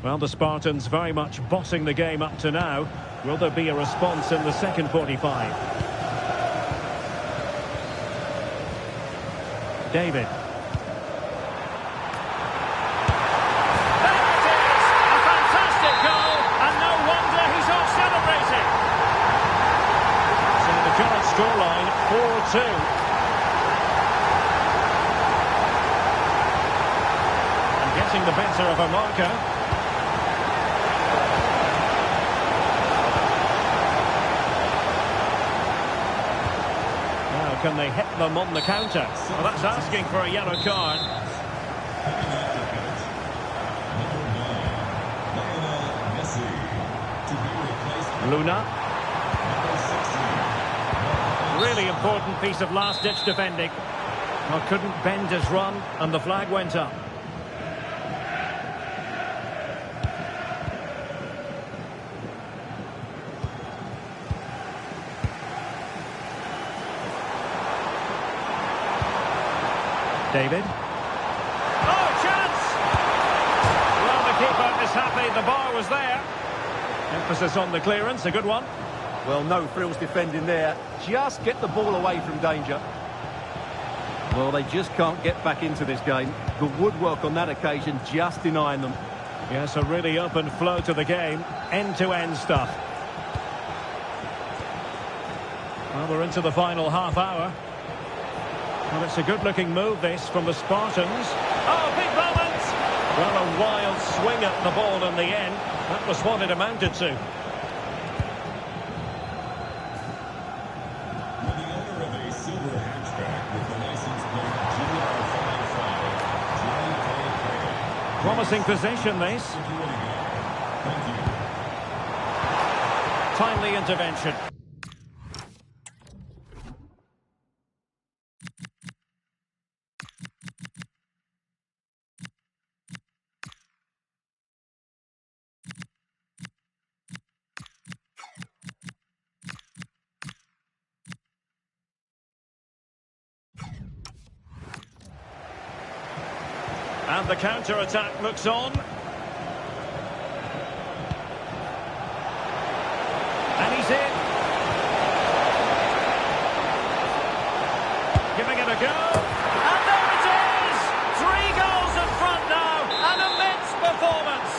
Well, the Spartans very much bossing the game up to now. Will there be a response in the second 45? David. There it is! A fantastic goal, and no wonder he's off celebrating. So the current scoreline, 4-2. And getting the better of a marker. Can they hit them on the counter? Well, that's asking for a yellow card. Luna. Really important piece of last-ditch defending. Well, couldn't bend his run, and the flag went up. David. Oh, chance! Well, the keeper is happy the bar was there. Emphasis on the clearance, a good one. Well, no frills defending there. Just get the ball away from danger. Well, they just can't get back into this game. The woodwork on that occasion just denying them. Yes, a really open flow to the game. End-to-end stuff. Well, we're into the final half hour. Well, it's a good-looking move, this, from the Spartans. Oh, big moment! Well, a wild swing at the ball in the end. That was what it amounted to. The owner of a silver hatchback with the license plate GR55, Promising possession, this. Thank you. Timely intervention. And the counter-attack looks on. And he's in. Giving it a go. And there it is! 3 goals in front now. An immense performance.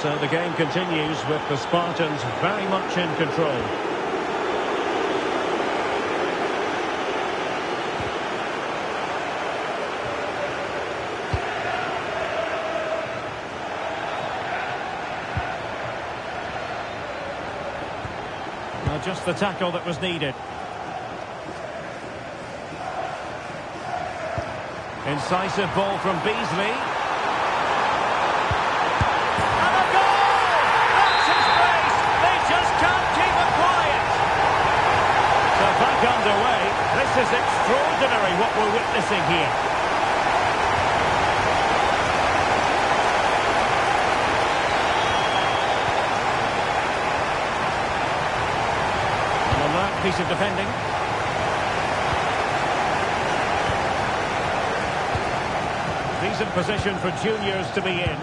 So the game continues with the Spartans very much in control. Just the tackle that was needed. Incisive ball from Beasley. And a goal! That's his brace! They just can't keep it quiet! So back underway. This is extraordinary what we're witnessing here. piece of defending. Decent position for juniors to be in,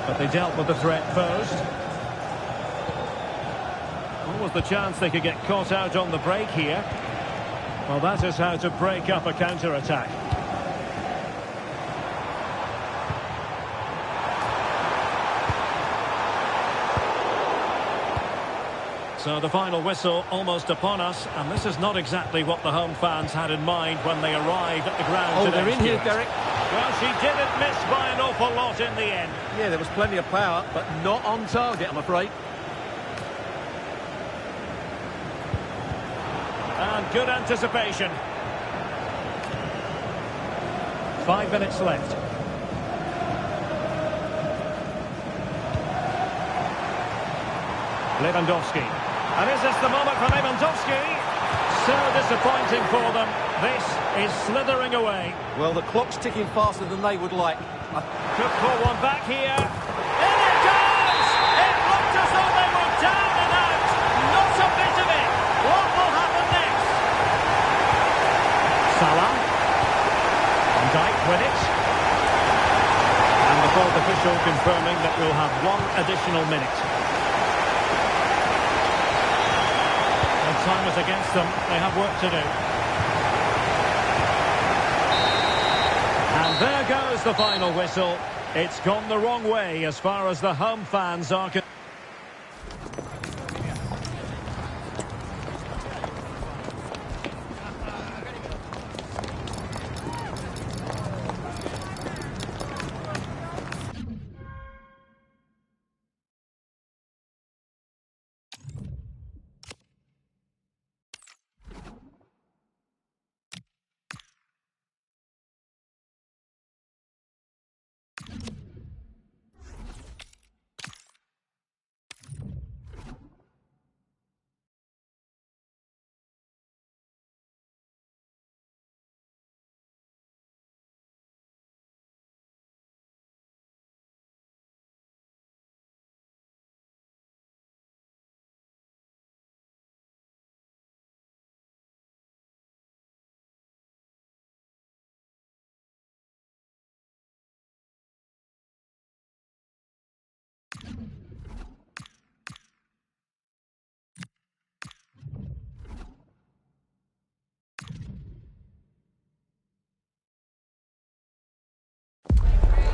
but they dealt with the threat posed. What was the chance they could get caught out on the break here? Well, that is how to break up a counter-attack. So the final whistle almost upon us, and this is not exactly what the home fans had in mind when they arrived at the ground. Oh, today, they're in here, Stuart. Derek. Well, she didn't miss by an awful lot in the end. Yeah, there was plenty of power, but not on target, I'm afraid. And good anticipation. 5 minutes left. Lewandowski. And is this the moment for Lewandowski? So disappointing for them. This is slithering away. Well, the clock's ticking faster than they would like. Could pull one back here. In it goes! It looked as though they were down and out. Not a bit of it. What will happen next? Salah. Van Dijk with it. And the fourth official confirming that we'll have 1 additional minute. And time is against them. They have work to do. And there goes the final whistle. It's gone the wrong way as far as the home fans are concerned.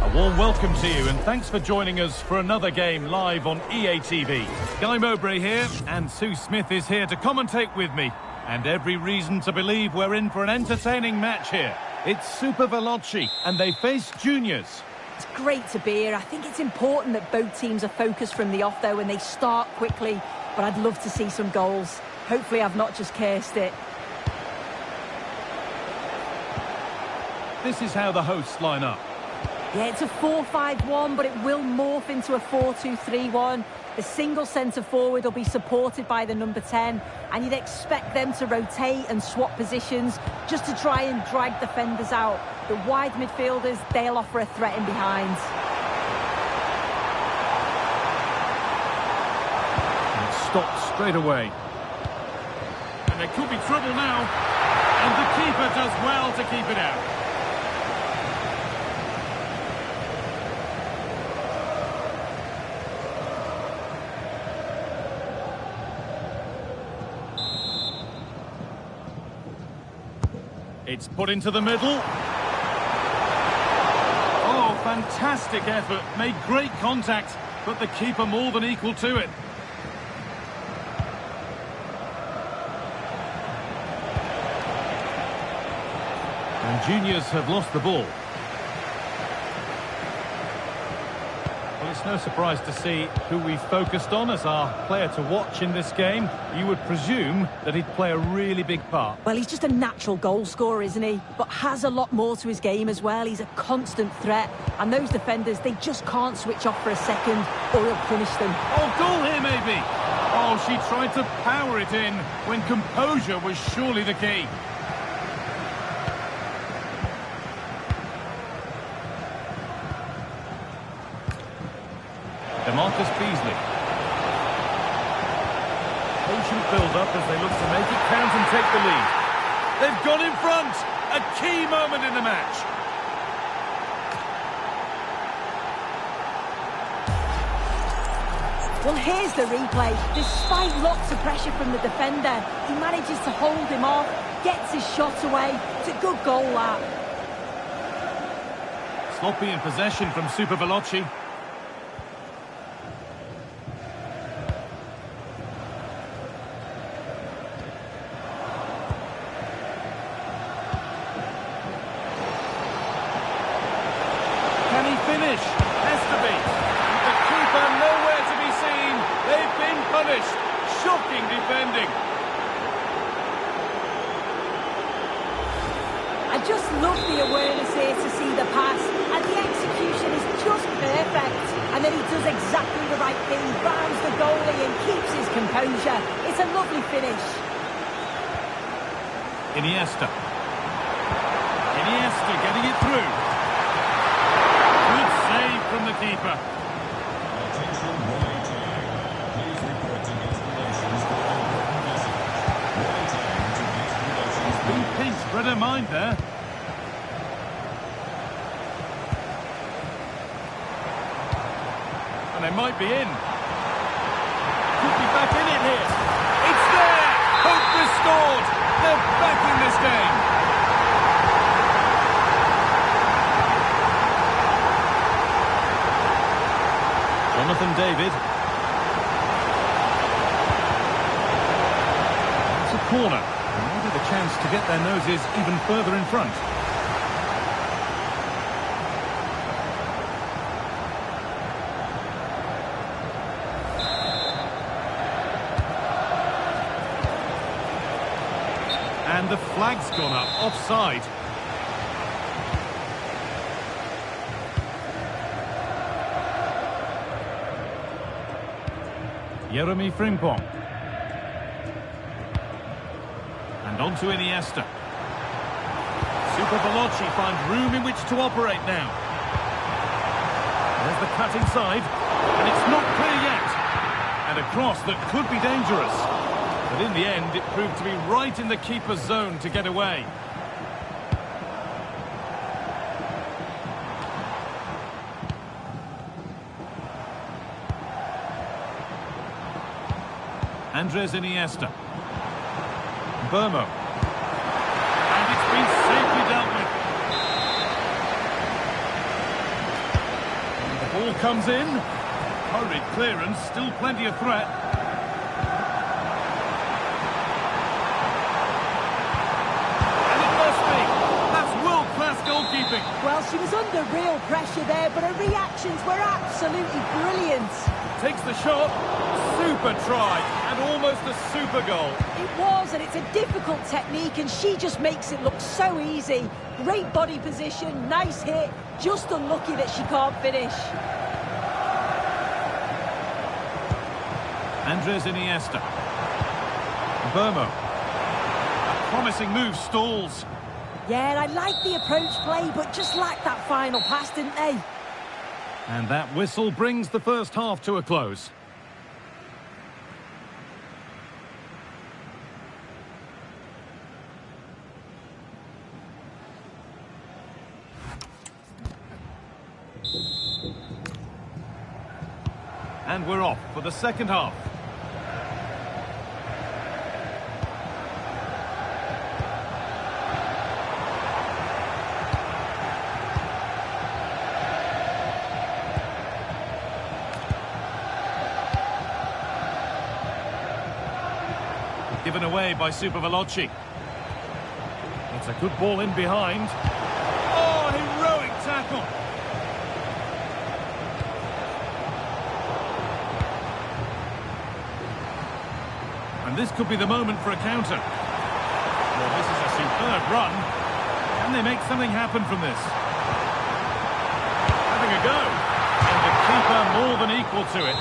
A warm welcome to you and thanks for joining us for another game live on EA TV. Guy Mowbray here and Sue Smith is here to commentate with me. And every reason to believe we're in for an entertaining match here. It's Super Veloci and they face juniors. It's great to be here. I think it's important that both teams are focused from the off though and they start quickly. But I'd love to see some goals. Hopefully I've not just cursed it. This is how the hosts line up. Yeah, it's a 4-5-1, but it will morph into a 4-2-3-1. The single centre forward will be supported by the number 10, and you'd expect them to rotate and swap positions just to try and drag defenders out. The wide midfielders, they'll offer a threat in behind. And it's stopped straight away. And there could be trouble now. And the keeper does well to keep it out. It's put into the middle. Oh, fantastic effort. Made great contact, but the keeper more than equal to it. And juniors have lost the ball. Well, it's no surprise to see who we focused on as our player to watch in this game. You would presume that he'd play a really big part. Well, he's just a natural goal scorer, isn't he? But has a lot more to his game as well. He's a constant threat. And those defenders, they just can't switch off for a second or he'll punish them. Oh, goal here maybe. Oh, she tried to power it in when composure was surely the key. DeMarcus Beasley. Patient build-up as they look to make it count and take the lead. They've gone in front! A key moment in the match. Well, here's the replay. Despite lots of pressure from the defender, he manages to hold him off, gets his shot away. It's a good goal, that. Sloppy in possession from Super Veloci. Can he finish? Has to be. With the keeper nowhere to be seen. They've been punished. Shocking defending. I just love the awareness here to see the pass, and the execution is just perfect. And then he does exactly the right thing, rounds the goalie and keeps his composure. It's a lovely finish. Iniesta. Iniesta getting it through. Good save from the keeper. Attention, right time. Please report to guest relations for all visitors. Right time to guest relations. Been pinched, read her mind there. And they might be in. Could be back in it here. It's there! Hope restored! They're back in this game! Jonathan David. It's a corner. And maybe the chance to get their noses even further in front. And the flag's gone up, offside. Jeremy Frimpong. And on to Iniesta. Super Veloci finds room in which to operate now. There's the cut inside, and it's not clear yet. And a cross that could be dangerous. But in the end, it proved to be right in the keeper's zone to get away. Andres Iniesta. Burmo. And it's been safely dealt with. And the ball comes in. Hurried clearance, still plenty of threat. And it must be. That's world-class goalkeeping. Well, she was under real pressure there, but her reactions were absolutely brilliant. Takes the shot. Super try. And almost a super goal. It was, and it's a difficult technique, and she just makes it look so easy. Great body position, nice hit, just unlucky that she can't finish. Andres Iniesta. Burmo. A promising move stalls. Yeah, and I like the approach play, but just lacked that final pass, didn't they? And that whistle brings the first half to a close. And we're off for the second half. Given away by Super Veloci. It's a good ball in behind. Oh, heroic tackle. And this could be the moment for a counter. Well, this is a superb run. Can they make something happen from this? Having a go. And the keeper more than equal to it.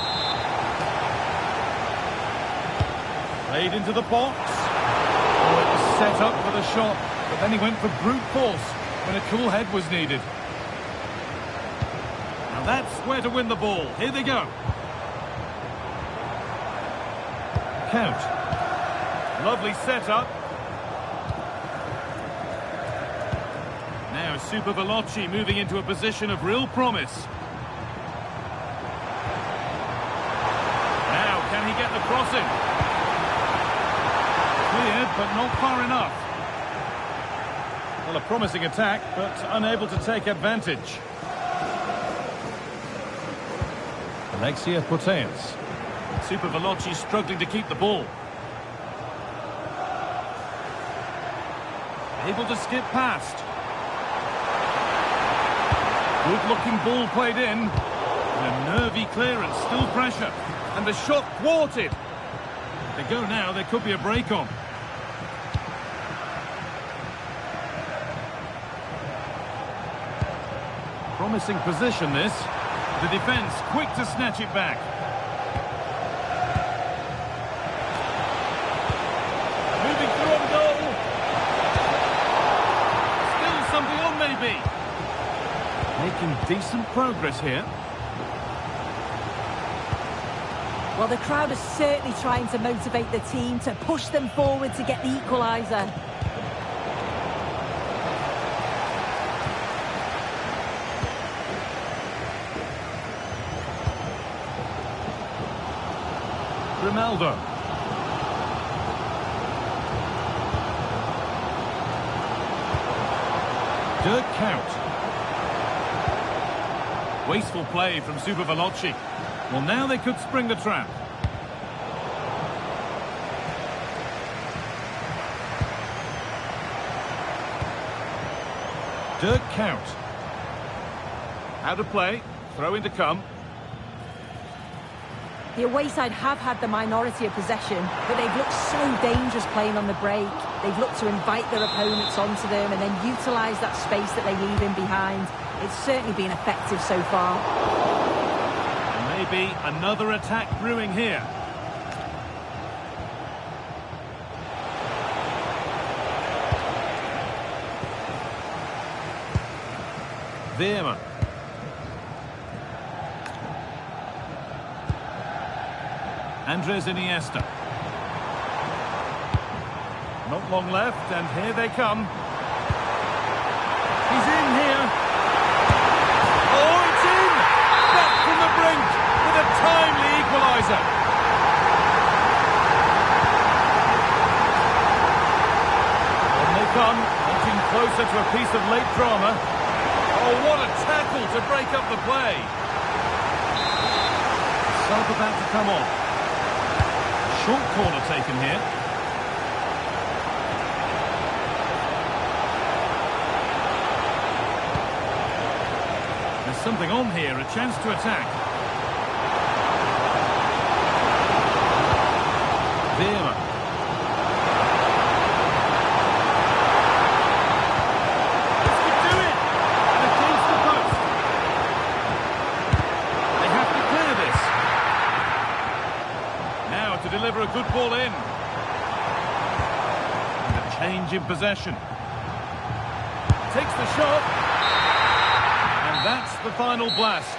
Played into the box. Oh, it was set up for the shot, but then he went for brute force when a cool head was needed. Now that's where to win the ball. Here they go. Count. Lovely setup. Now Super Veloci moving into a position of real promise. Now, can he get the crossing? Cleared, but not far enough. Well, a promising attack, but unable to take advantage. Alexia Putellas. Super Veloci struggling to keep the ball. Able to skip past. Good-looking ball played in. And a nervy clearance, still pressure. And the shot thwarted. They go now, there could be a break on. Promising position this. The defence quick to snatch it back. Moving through on goal. Still something on maybe. Making decent progress here. Well, the crowd is certainly trying to motivate the team to push them forward to get the equaliser. Ronaldo. Dirk Kuyt. Wasteful play from Super Veloci. Well, now they could spring the trap. Dirk Kuyt. Out of play. Throw in to come. The away side have had the minority of possession, but they've looked so dangerous playing on the break. They've looked to invite their opponents onto them and then utilise that space that they leave in behind. It's certainly been effective so far. And maybe another attack brewing here. Veerman. Andres Iniesta. Not long left, and here they come. He's in here. Oh, it's in! Back from the brink with a timely equaliser. On they come, inching closer to a piece of late drama. Oh, what a tackle to break up the play. Sub about to come on. Short corner taken here. There's something on here, a chance to attack. Veerman. This could do it! And against the post. They have to clear this. Now to deliver a good ball in. And a change in possession. Takes the shot. And that's the final blast.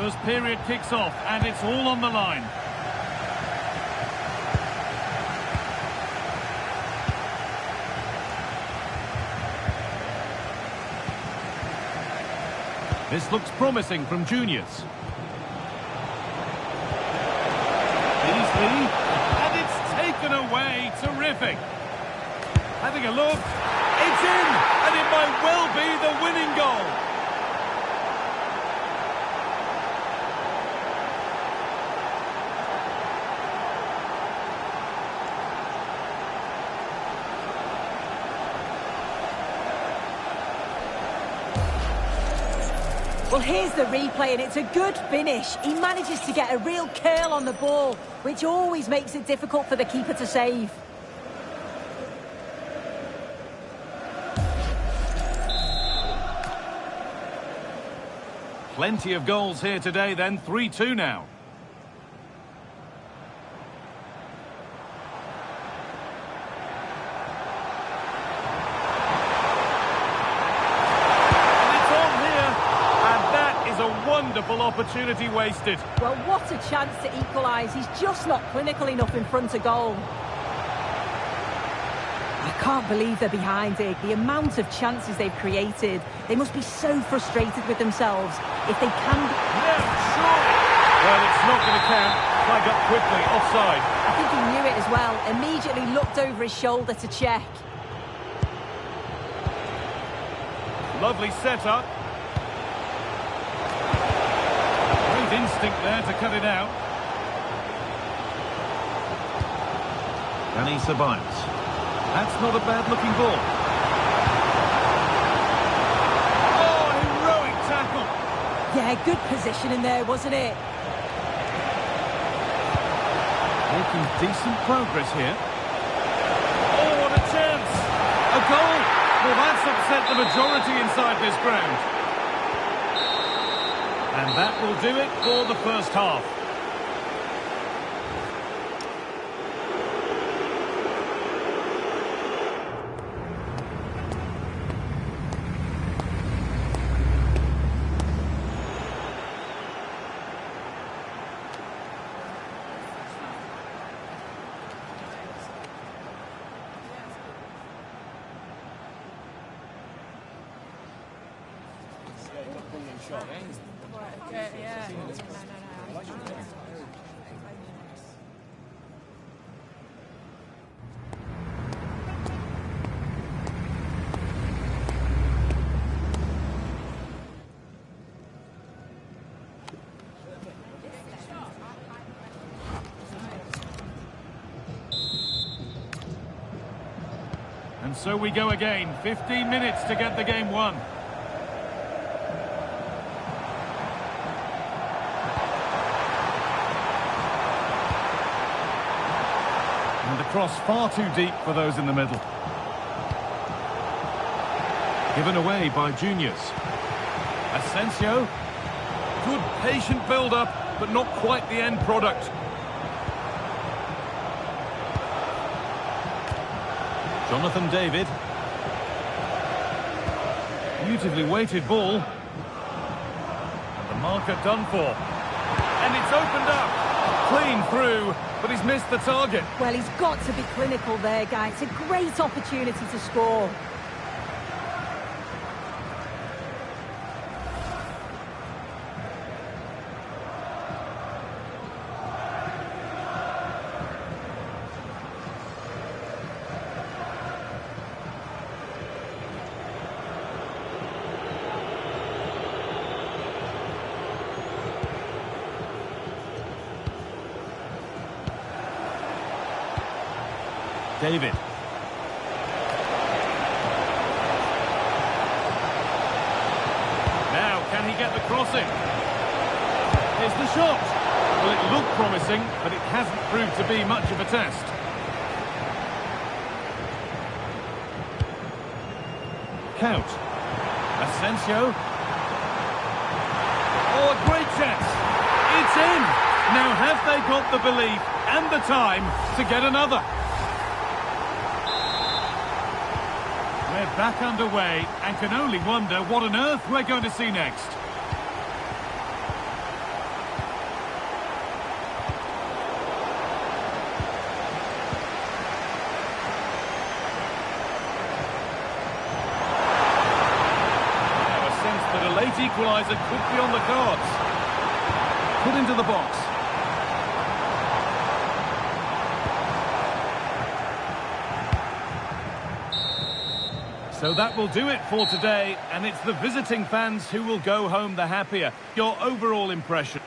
First period kicks off, and it's all on the line. This looks promising from juniors. Beasley, and it's taken away. Terrific. Having a look. It's in, and it might well be the winning goal. Well, here's the replay, and it's a good finish. He manages to get a real curl on the ball, which always makes it difficult for the keeper to save. Plenty of goals here today then, 3-2 now. Wonderful opportunity wasted. Well, what a chance to equalise. He's just not clinical enough in front of goal. I can't believe they're behind it. The amount of chances they've created. They must be so frustrated with themselves. If they can... No, surely. Well, it's not going to count. Flag up quickly, offside. I think he knew it as well. Immediately looked over his shoulder to check. Lovely setup. Instinct there to cut it out. Dani Ceballos. That's not a bad looking ball. Oh, heroic tackle. Yeah, good position in there, wasn't it? Making decent progress here. Oh, what a chance. A goal. Well, that's upset the majority inside this ground. And that will do it for the first half. And so we go again. 15 minutes to get the game won. And the cross far too deep for those in the middle. Given away by juniors. Asensio. Good patient build-up, but not quite the end product. Jonathan David. Beautifully weighted ball. And the marker done for. And it's opened up. Clean through, but he's missed the target. Well, he's got to be clinical there, guys. It's a great opportunity to score. David. Now, can he get the crossing? Here's the shot. Well, it looked promising, but it hasn't proved to be much of a test. Count. Asensio. Oh, a great chance. It's in. Now, have they got the belief and the time to get another? We're back underway and can only wonder what on earth we're going to see next. late equaliser could be on the cards. Put into the box. So that will do it for today, and it's the visiting fans who will go home the happier. Your overall impression?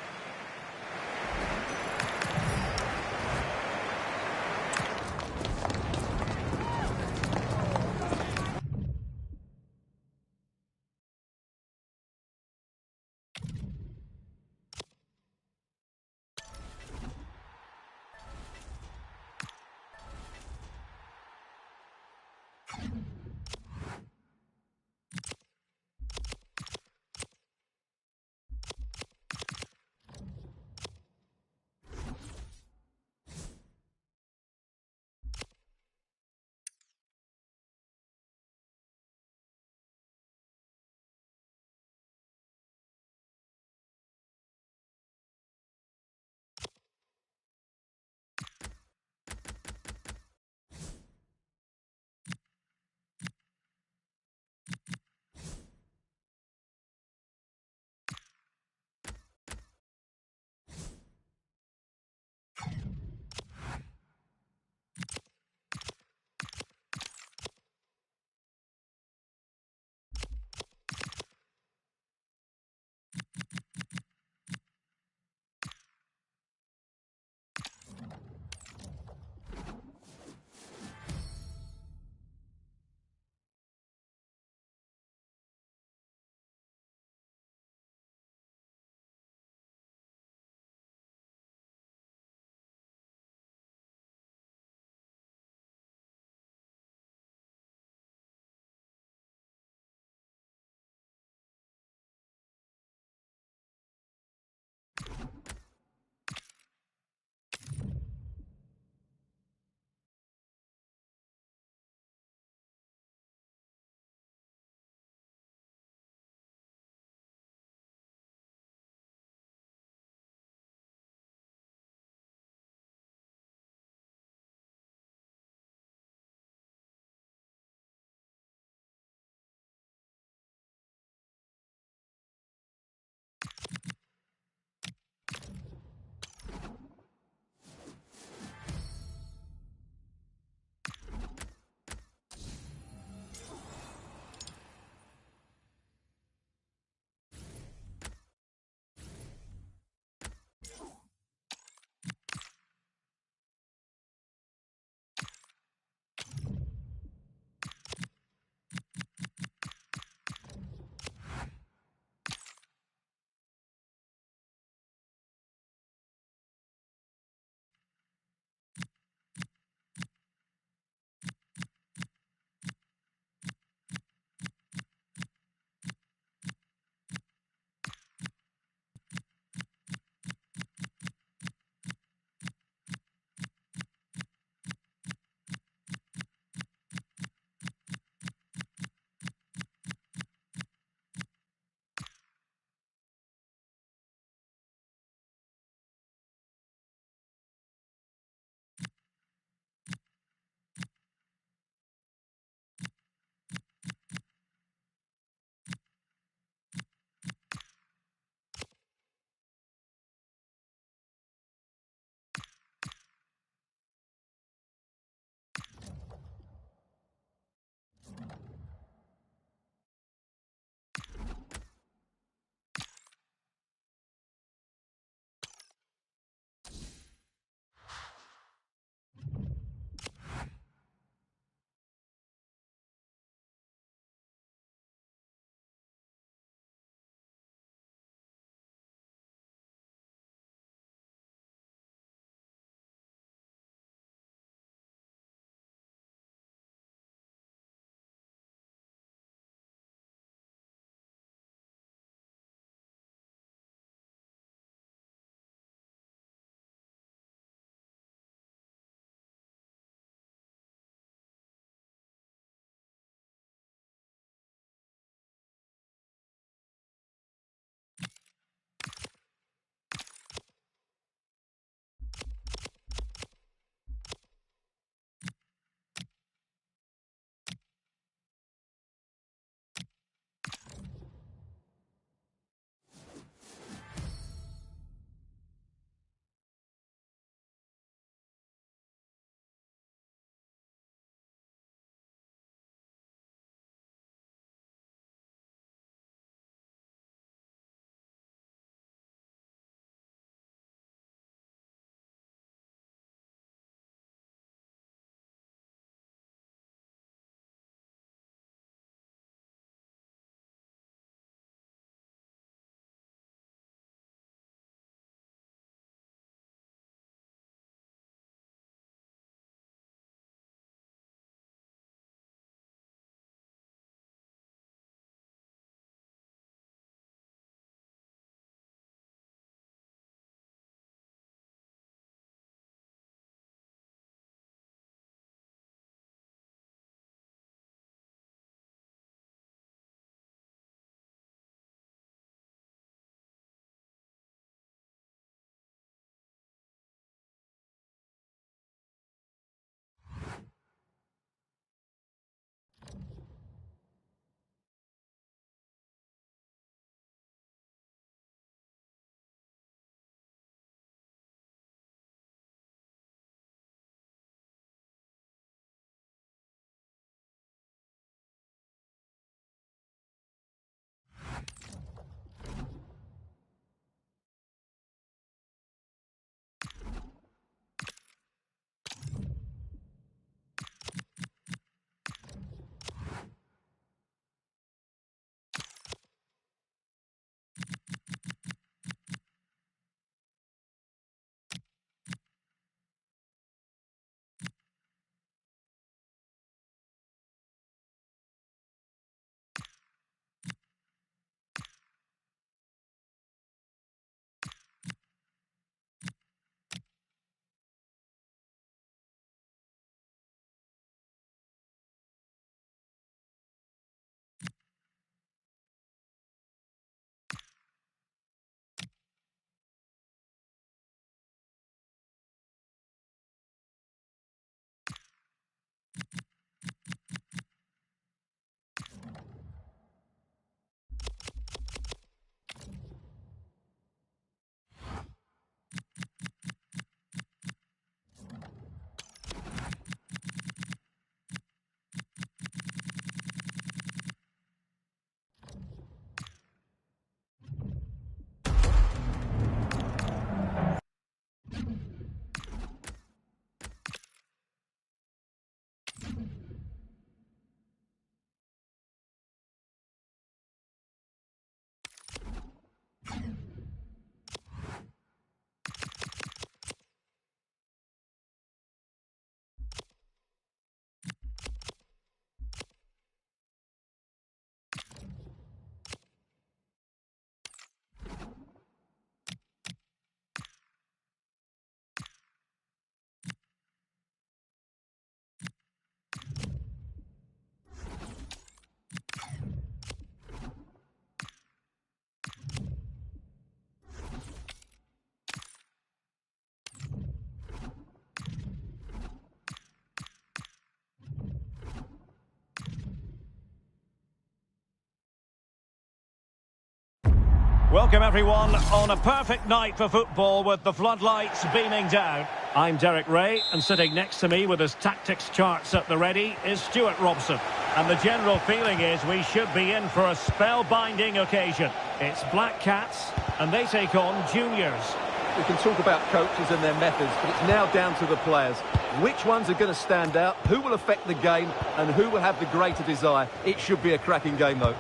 Welcome everyone on a perfect night for football with the floodlights beaming down. I'm Derek Ray, and sitting next to me with his tactics charts at the ready is Stuart Robson. And the general feeling is we should be in for a spellbinding occasion. It's Black Cats, and they take on Juniors. We can talk about coaches and their methods, but it's now down to the players. Which ones are going to stand out, who will affect the game, and who will have the greater desire. It should be a cracking game, though.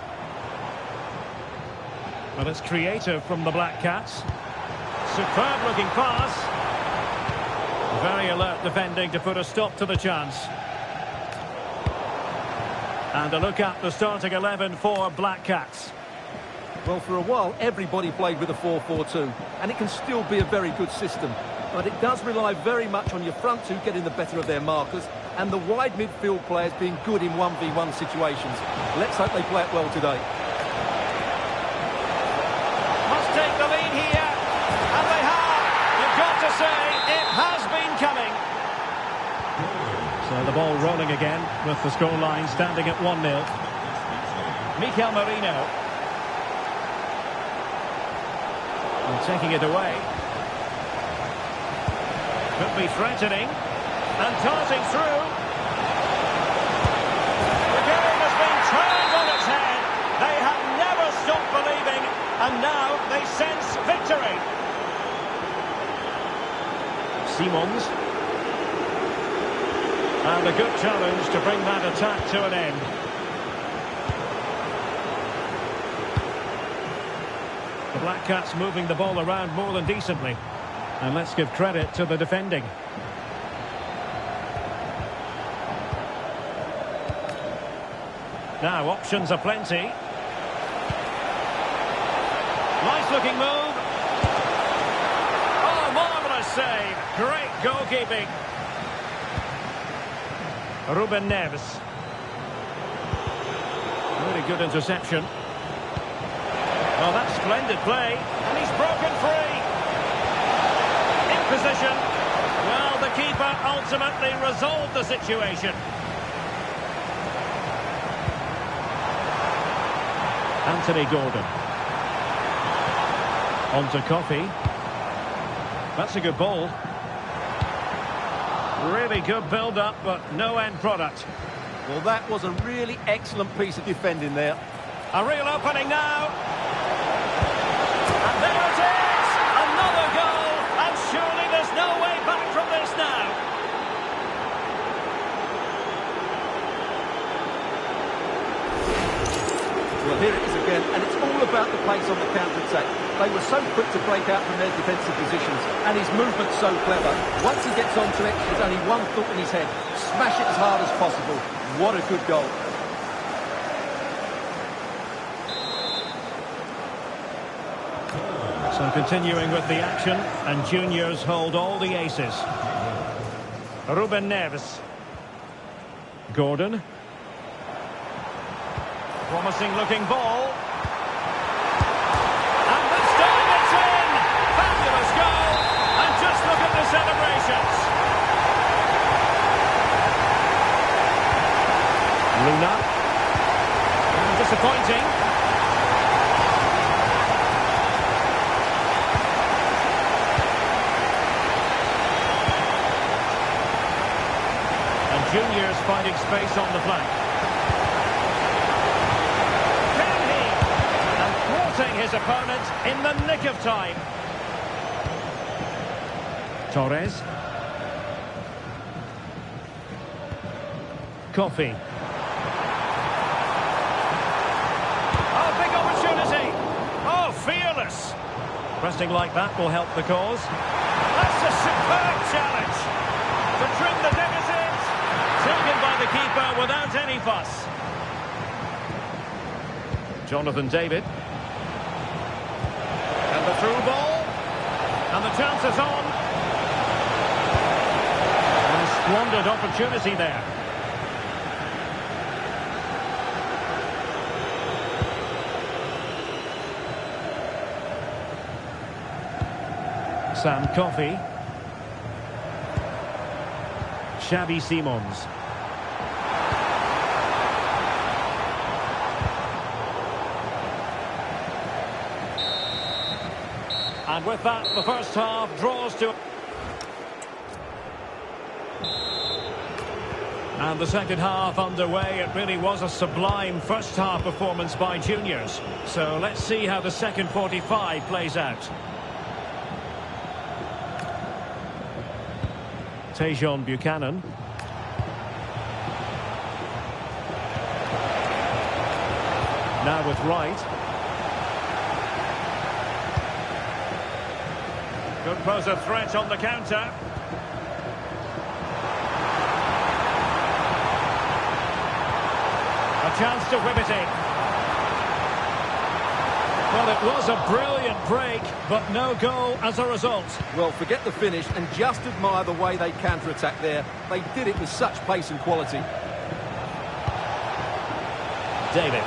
Well, it's creative from the Black Cats. Superb-looking pass. Very alert defending to put a stop to the chance. And a look at the starting 11 for Black Cats. Well, for a while, everybody played with a 4-4-2, and it can still be a very good system. But it does rely very much on your front two getting the better of their markers, and the wide midfield players being good in 1v1 situations. Let's hope they play it well today. Must take the lead here, and they have. You've got to say, it has been coming. So the ball rolling again, with the scoreline standing at 1-0. Mikel Merino. And taking it away. Could be threatening. And darting through. The game has been turned on its head. They have never stopped believing. And now they sense victory. Simons. And a good challenge to bring that attack to an end. The Black Cats moving the ball around more than decently. And let's give credit to the defending. Now, options are plenty. Nice looking move. Oh, marvellous save. Great goalkeeping. Ruben Neves. Really good interception. Oh, that's splendid play. And he's broken free. In position. Well, the keeper ultimately resolved the situation. Anthony Gordon. On to Coffey. That's a good ball. Really good build-up, but no end product. Well, that was a really excellent piece of defending there. A real opening now. And there it is! Another goal! And surely there's no way back from this now. Well, here it is again, and it's all about the pace on the counter-attack. They were so quick to break out from their defensive positions, and his movement's so clever. Once he gets onto it, there's only one thought in his head. Smash it as hard as possible. What a good goal. So continuing with the action, and Juniors hold all the aces. Ruben Neves. Gordon. Promising looking ball. And this time it's in! Fabulous goal! And just look at the celebrations. Luna. Disappointing. And Juniors finding space on the flank. His opponent in the nick of time. Torres. Coffey. Oh, big opportunity. Oh, fearless. Pressing like that will help the cause. That's a superb challenge. To trim the deficit. Taken by the keeper without any fuss. Jonathan David. The through ball, and the chance is on. And a squandered opportunity there. Sam Coffey. Xavi Simons. And with that, the first half draws to... And the second half underway. It really was a sublime first half performance by juniors. So let's see how the second 45 plays out. Tejon Buchanan. Now with Wright. Could pose a threat on the counter. A chance to whip it in. Well, it was a brilliant break, but no goal as a result. Well, forget the finish and just admire the way they counter-attack there. They did it with such pace and quality. David.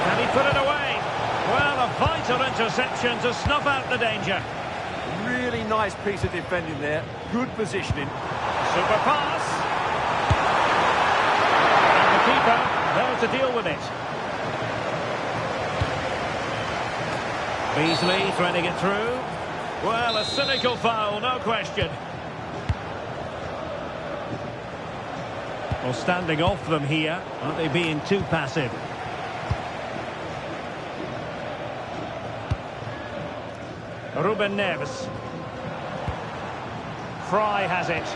Can he put it away? Well, a vital interception to snuff out the danger. Really nice piece of defending there. Good positioning. Super pass. And the keeper there to deal with it. Beasley threading it through. Well, a cynical foul, no question. Well, standing off them here. Aren't they being too passive? Ruben Neves. Fry has it.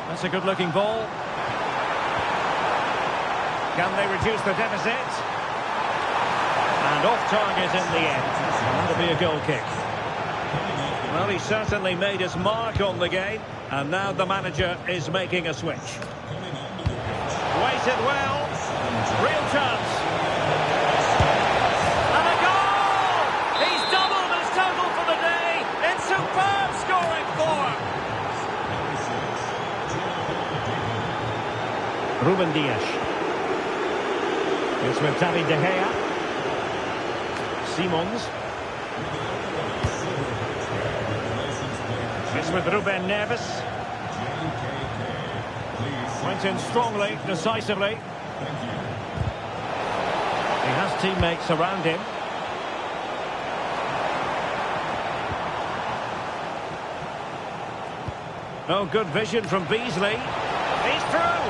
That's a good-looking ball. Can they reduce the deficit? And off target in the end. That'll be a goal kick. Well, he certainly made his mark on the game, and now the manager is making a switch. Waited well. Real chance. And a goal! He's doubled his total for the day in superb scoring form. Ruben Dias. It's with David De Gea. Simons. It's with Ruben Neves. Went in strongly, decisively. He has teammates around him. Oh, good vision from Beasley. He's through.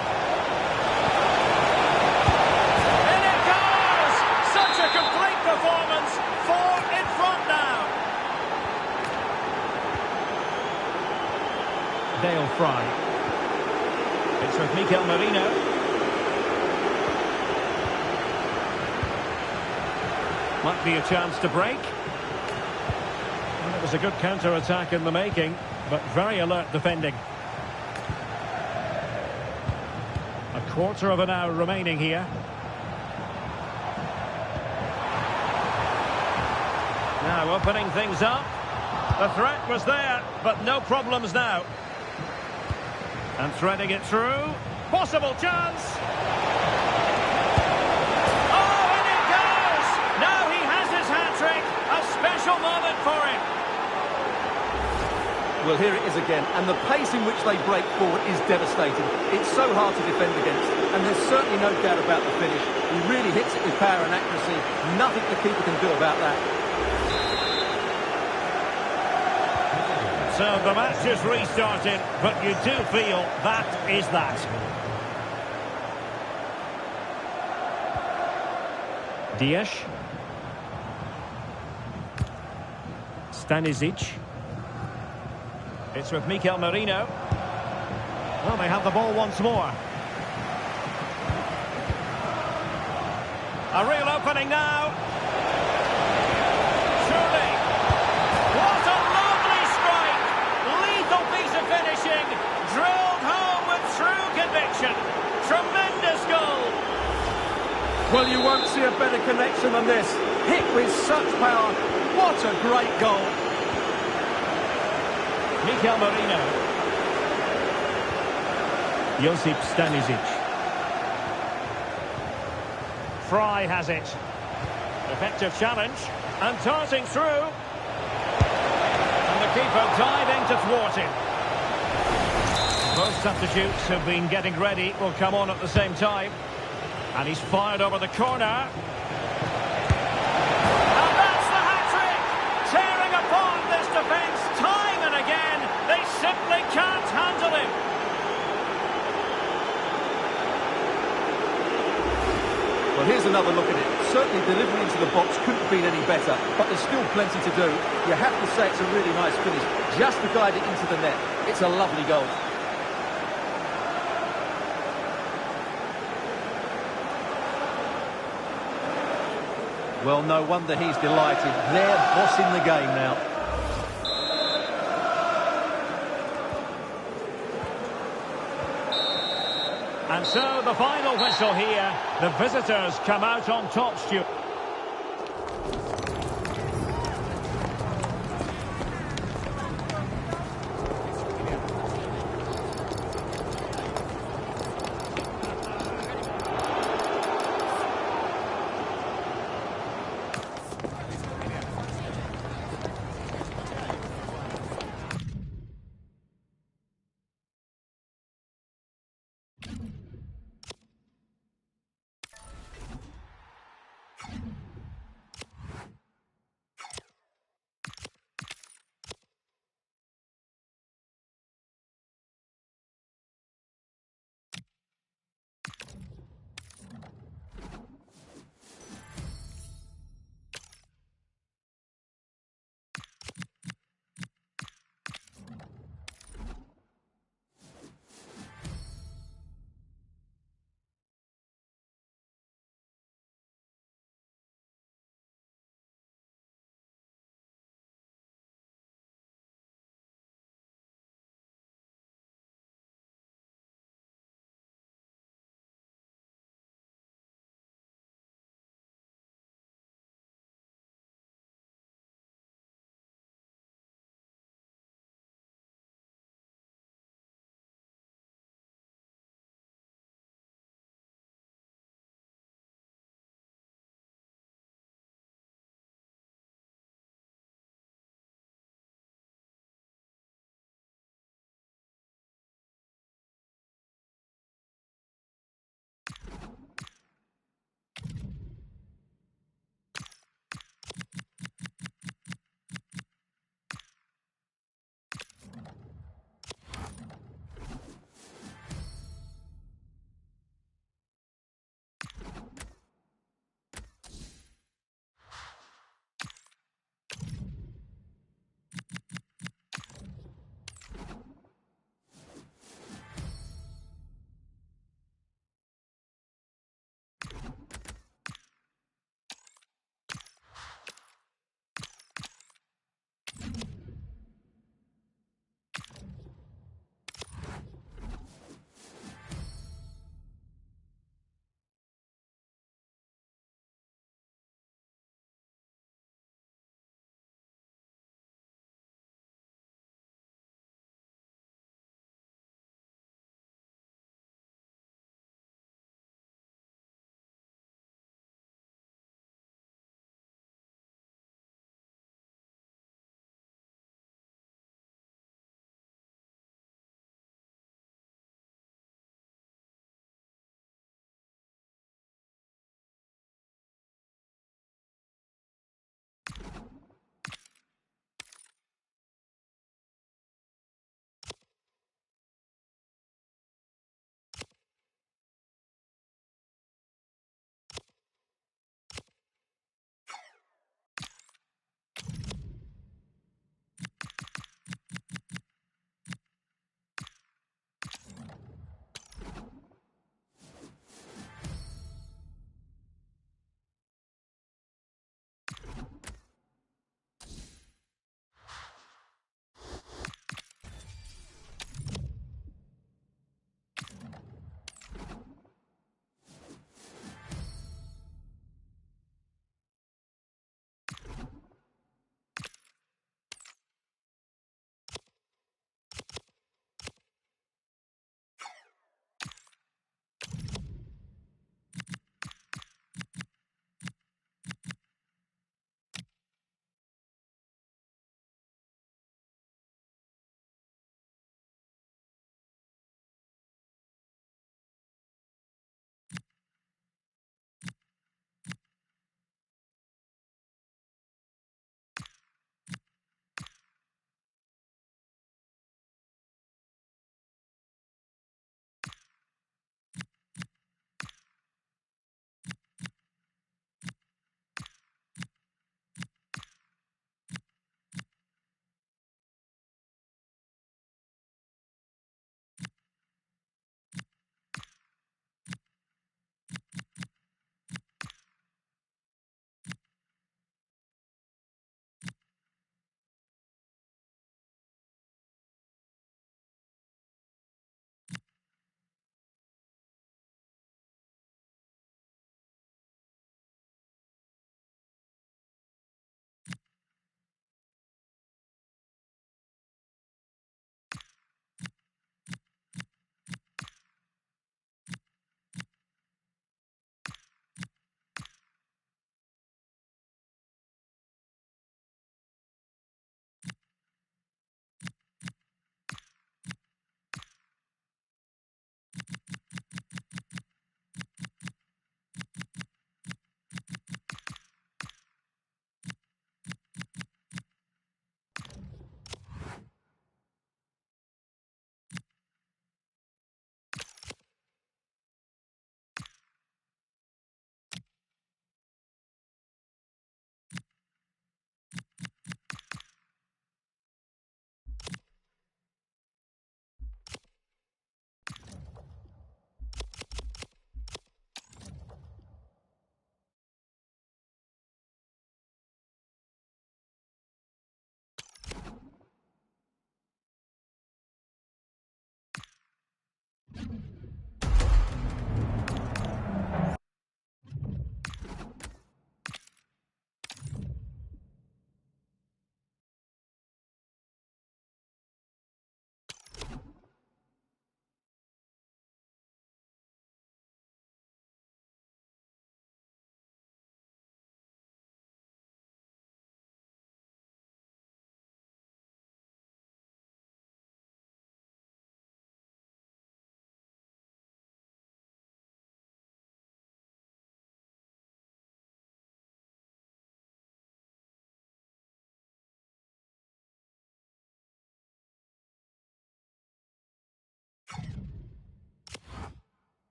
In it goes! Such a complete performance. 4 in front now. Dale Fry. It's with Mikel Merino. Might be a chance to break. Well, it was a good counter-attack in the making, but very alert defending. A quarter of an hour remaining here. Now opening things up. The threat was there, but no problems now. And threading it through. Possible chance. Oh, and it goes! Now he has his hat-trick. A special moment for him. Well, here it is again, and the pace in which they break forward is devastating. It's so hard to defend against, and there's certainly no doubt about the finish. He really hits it with power and accuracy. Nothing the keeper can do about that. So the match is restarted, but you do feel that is that. Dias. Stanisic. It's with Mikel Merino. Well, they have the ball once more. A real opening now. Surely. What a lovely strike. Lethal piece of finishing. Drilled home with true conviction. Tremendous goal. Well, you won't see a better connection than this. Hit with such power. What a great goal. Mikel Merino. Josip Stanisic. Fry has it. Effective challenge. And darting through. And the keeper diving to thwart him. Both substitutes have been getting ready. Will come on at the same time. And he's fired over the corner. And that's the hat-trick! Tearing apart this defence time and again. They simply can't handle him. Well, here's another look at it. Certainly delivery into the box couldn't have been any better, but there's still plenty to do. You have to say it's a really nice finish, just to guide it into the net. It's a lovely goal. Well, no wonder he's delighted. They're bossing the game now. And so the final whistle here. The visitors come out on top, Stuart.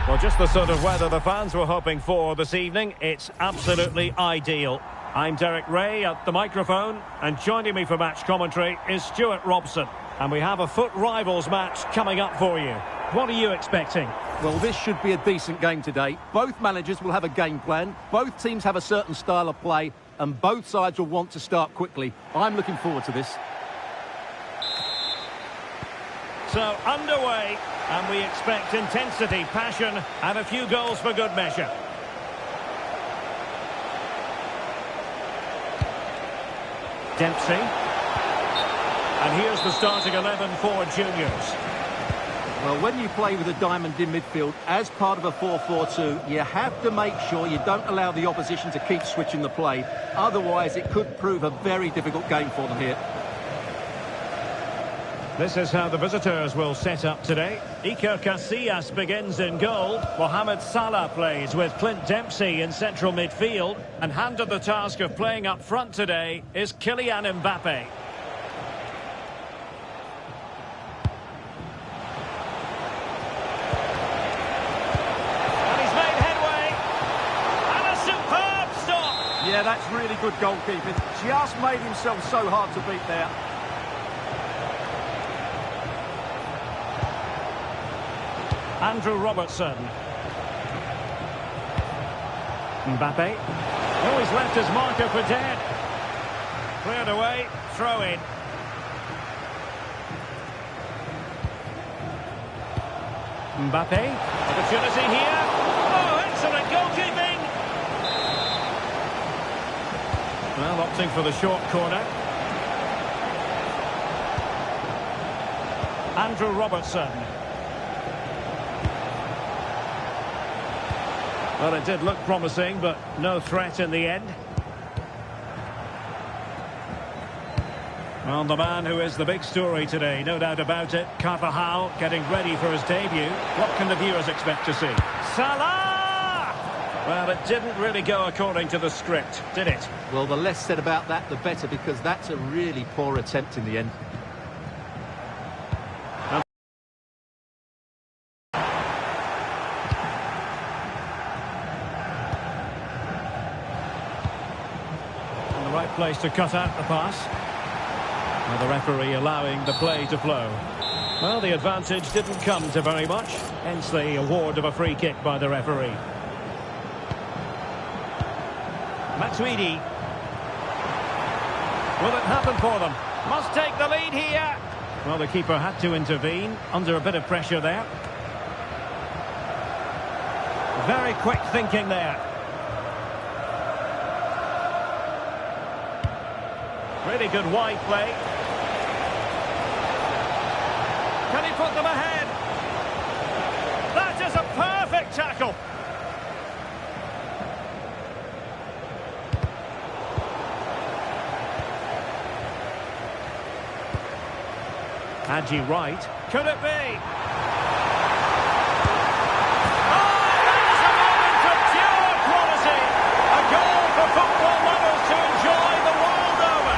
Well, just the sort of weather the fans were hoping for this evening. It's absolutely ideal. I'm Derek Ray at the microphone, and joining me for match commentary is Stuart Robson. And we have a FUT Rivals match coming up for you. What are you expecting? Well, this should be a decent game today. Both managers will have a game plan. Both teams have a certain style of play, and both sides will want to start quickly. I'm looking forward to this. So, underway, and we expect intensity, passion, and a few goals for good measure. Dempsey. And here's the starting 11 for juniors. Well, when you play with a diamond in midfield, as part of a 4-4-2, you have to make sure you don't allow the opposition to keep switching the play. Otherwise, it could prove a very difficult game for them here. This is how the visitors will set up today. Iker Casillas begins in goal. Mohamed Salah plays with Clint Dempsey in central midfield. And handed the task of playing up front today is Kylian Mbappe. And he's made headway. And a superb stop. Yeah, that's really good goalkeeping. Just made himself so hard to beat there. Andrew Robertson. Mbappe. Oh, he's left his marker for dead. Cleared away, throw in. Mbappe. Opportunity here. Oh, excellent goalkeeping. Well, opting for the short corner. Andrew Robertson. Well, it did look promising, but no threat in the end. Well, the man who is the big story today, no doubt about it, Carvajal, getting ready for his debut. What can the viewers expect to see? Salah! Well, it didn't really go according to the script, did it? Well, the less said about that, the better, because that's a really poor attempt in the end. Right place to cut out the pass. Well, the referee allowing the play to flow. Well, the advantage didn't come to very much, hence the award of a free kick by the referee. Matuidi. Will it happen for them? Must take the lead here. Well, the keeper had to intervene under a bit of pressure there. Very quick thinking there. Really good wide play. Can he put them ahead? That is a perfect tackle. Haji Wright. Could it be? Oh, that is a moment of pure quality. A goal for football lovers to enjoy the world over.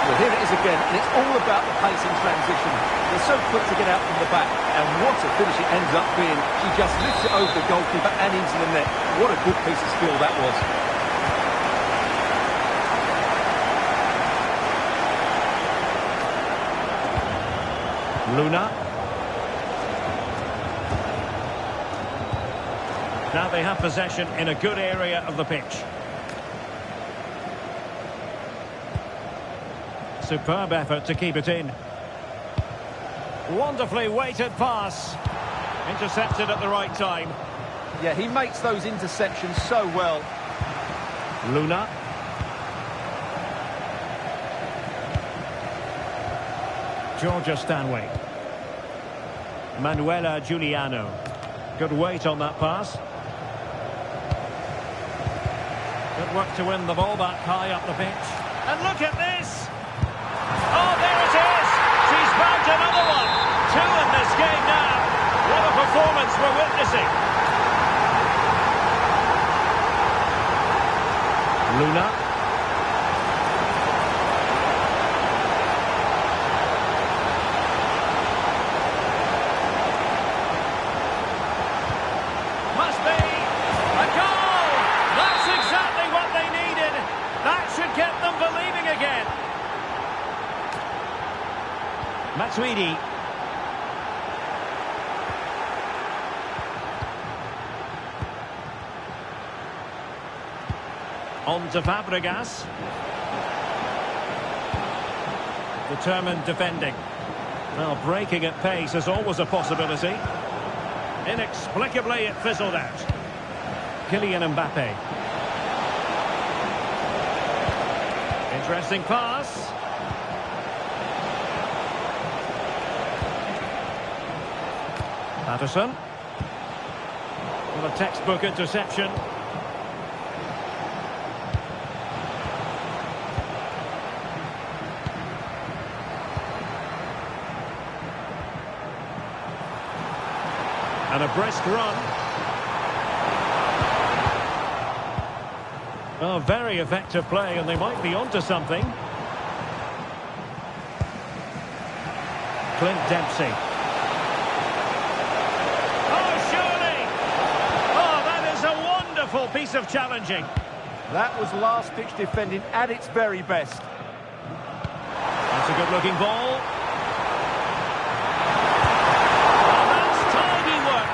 Well, here it is again, and it's all about the pace in transition. They're so quick to get out from the back, and what a finish it ends up being. She just lifts it over the goalkeeper and into the net. What a good piece of skill that was. Luna. Now they have possession in a good area of the pitch. Superb effort to keep it in. Wonderfully weighted pass. Intercepted at the right time. Yeah, he makes those interceptions so well. Luna. Georgia Stanway. Manuela Giuliano. Good weight on that pass. Good work to win the ball back high up the pitch. And look at this! Oh, there it is! She's bagged another one! 2 in this game now. What a performance we're witnessing. Luna. Matuidi. On to Fabregas. Determined defending. Well, breaking at pace is always a possibility. Inexplicably, it fizzled out. Kylian Mbappe. Interesting pass. Patterson. Well, a textbook interception. And a brisk run. Oh, very effective play, and they might be onto something. Clint Dempsey. Oh, surely! Oh, that is a wonderful piece of challenging. That was last-ditch defending at its very best. That's a good-looking ball.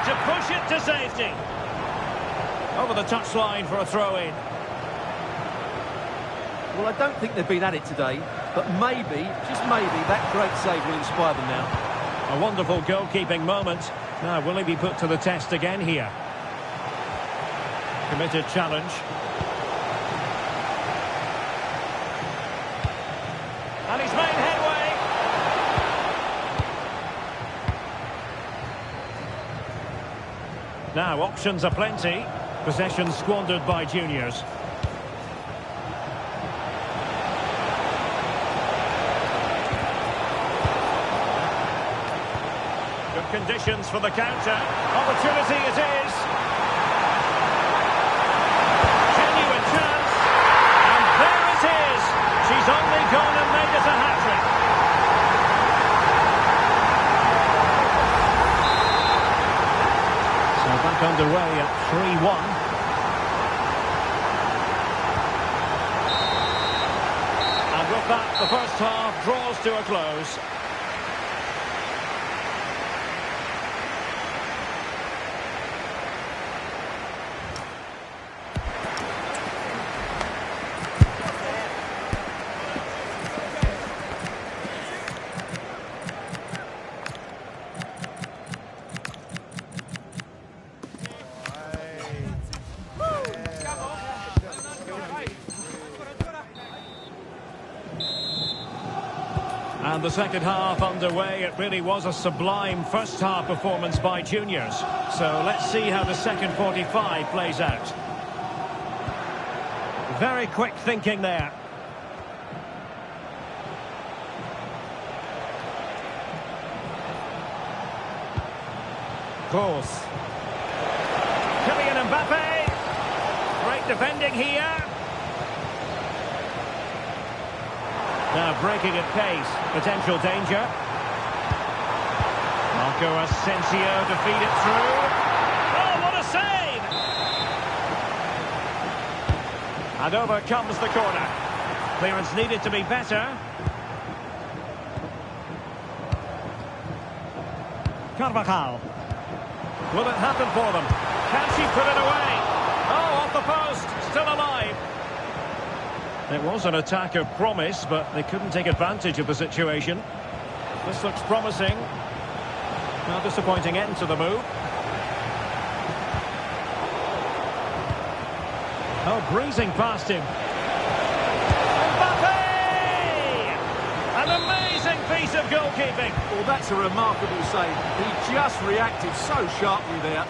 To push it to safety. Over the touchline for a throw-in. Well, I don't think they've been at it today, but maybe, just maybe, that great save will inspire them now. A wonderful goalkeeping moment. Now, will he be put to the test again here? Committed challenge. And he's made headway. Now, options are plenty. Possession squandered by juniors. Good conditions for the counter. Opportunity it is. Genuine chance. And there it is. She's only gone and made it a hat-trick. Back underway at 3-1. And with that, the first half draws to a close. And the second half underway. It really was a sublime first half performance by juniors. So let's see how the second 45 plays out. Very quick thinking there. Course. Kylian Mbappe. Great defending here. Now breaking at pace, potential danger. Marco Asensio to feed it through. Oh, what a save! And over comes the corner. Clearance needed to be better. Carvajal. Will it happen for them? Can she put it away? Oh, off the post, still alive. It was an attack of promise, but they couldn't take advantage of the situation. This looks promising. Now, disappointing end to the move. Oh, breezing past him. Mbappe! An amazing piece of goalkeeping. Well, that's a remarkable save. He just reacted so sharply there.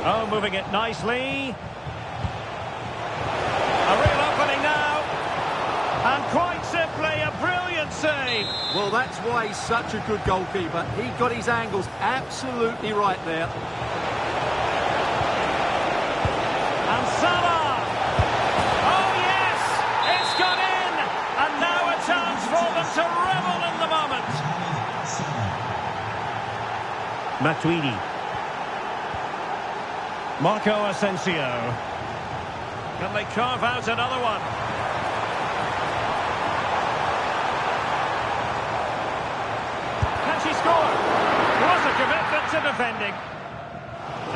Oh, moving it nicely. A real opening now. And quite simply, a brilliant save. Well, that's why he's such a good goalkeeper. He got his angles absolutely right there. And Salah. Oh, yes! It's gone in! And now a chance for them to revel in the moment. Matuidi. Marco Asensio. Can they carve out another one? score. What a commitment to defending.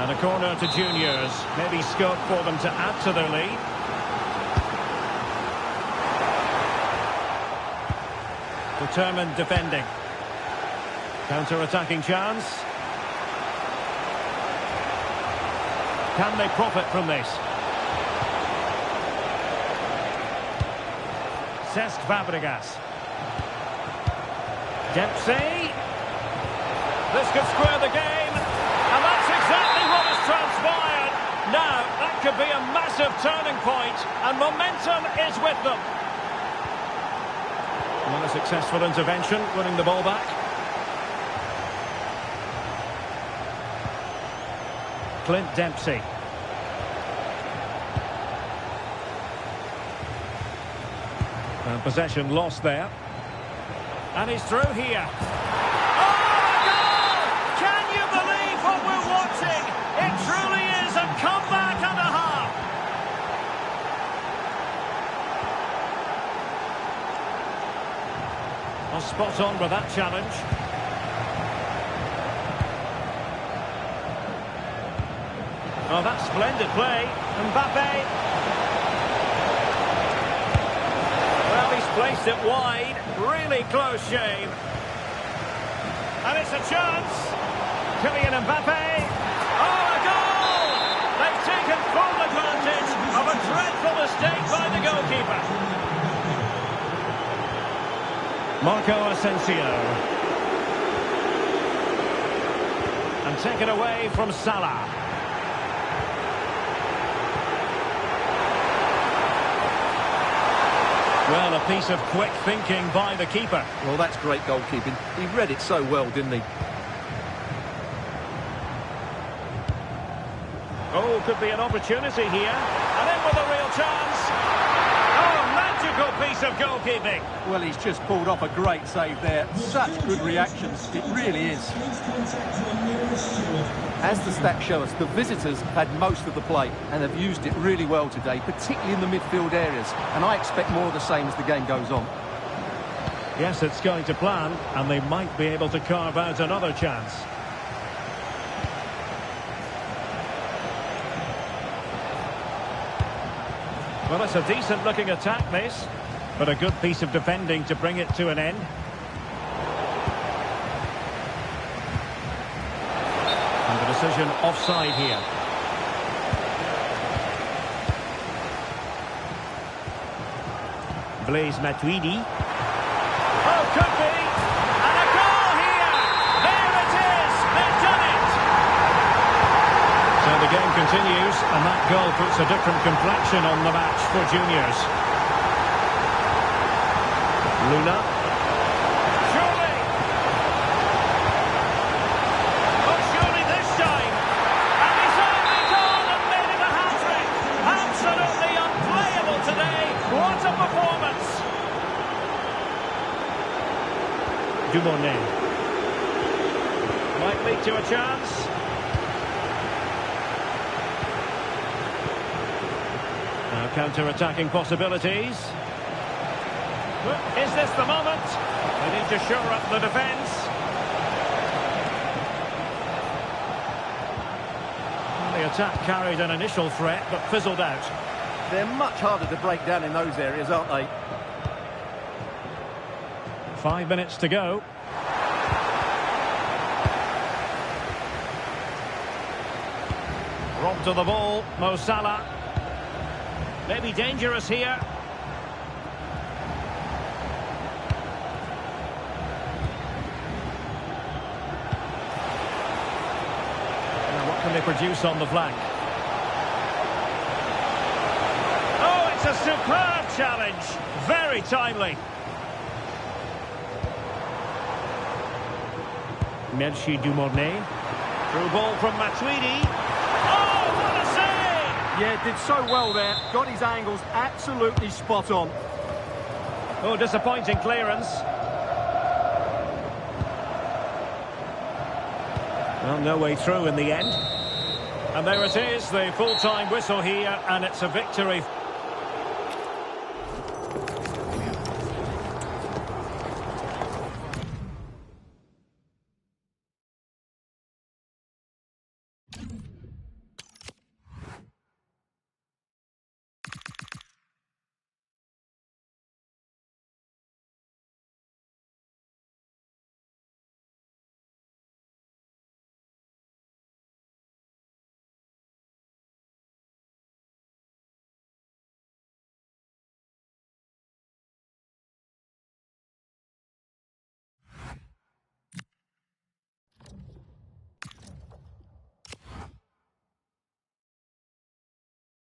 And a corner to juniors. Maybe scope for them to add to their lead. Determined defending. Counter-attacking chance. Can they profit from this? Cesc Fabregas. Dempsey. This could square the game. And that's exactly what has transpired. Now, that could be a massive turning point, and momentum is with them. And a successful intervention, winning the ball back. Clint Dempsey. And possession lost there. And he's through here. Oh, a goal! Can you believe what we're watching? It truly is a comeback and a half. Well, spot on with that challenge. Oh, that's splendid play. Mbappe. Well, he's placed it wide. Really close shave. And it's a chance. Kylian Mbappe. Oh, a goal! They've taken full advantage of a dreadful mistake by the goalkeeper. Marco Asensio. And taken away from Salah. Well, a piece of quick thinking by the keeper. Well, that's great goalkeeping. He read it so well, didn't he? Oh, could be an opportunity here. And in with a real chance. Oh, magical piece of goalkeeping. Well, he's just pulled off a great save there. Such good reactions. It really is. As the stats show us, the visitors had most of the play and have used it really well today, particularly in the midfield areas. And I expect more of the same as the game goes on. Yes, it's going to plan, and they might be able to carve out another chance. Well, it's a decent-looking attack, this, but a good piece of defending to bring it to an end. And the decision offside here. Blaise Matuidi. Oh, could be! And a goal here! There it is! They've done it! So the game continues, and that goal puts a different complexion on the match for juniors. Luna. Surely! Oh, surely this time! And he's only gone and made it a hat-trick! Absolutely unplayable today! What a performance! Dumoulin. Might lead to a chance. Now counter-attacking possibilities. Is this the moment? They need to shore up the defence. The attack carried an initial threat, but fizzled out. They're much harder to break down in those areas, aren't they? 5 minutes to go. Robbed to the ball, Mo Salah. Maybe dangerous here. Now what can they produce on the flank? Oh, it's a superb challenge. Very timely. Merci Dumoulin. Through ball from Matuidi. Oh, what a save! Yeah, did so well there. Got his angles absolutely spot on. Oh, disappointing clearance. Well, no way through in the end. And there it is, the full-time whistle here, and it's a victory.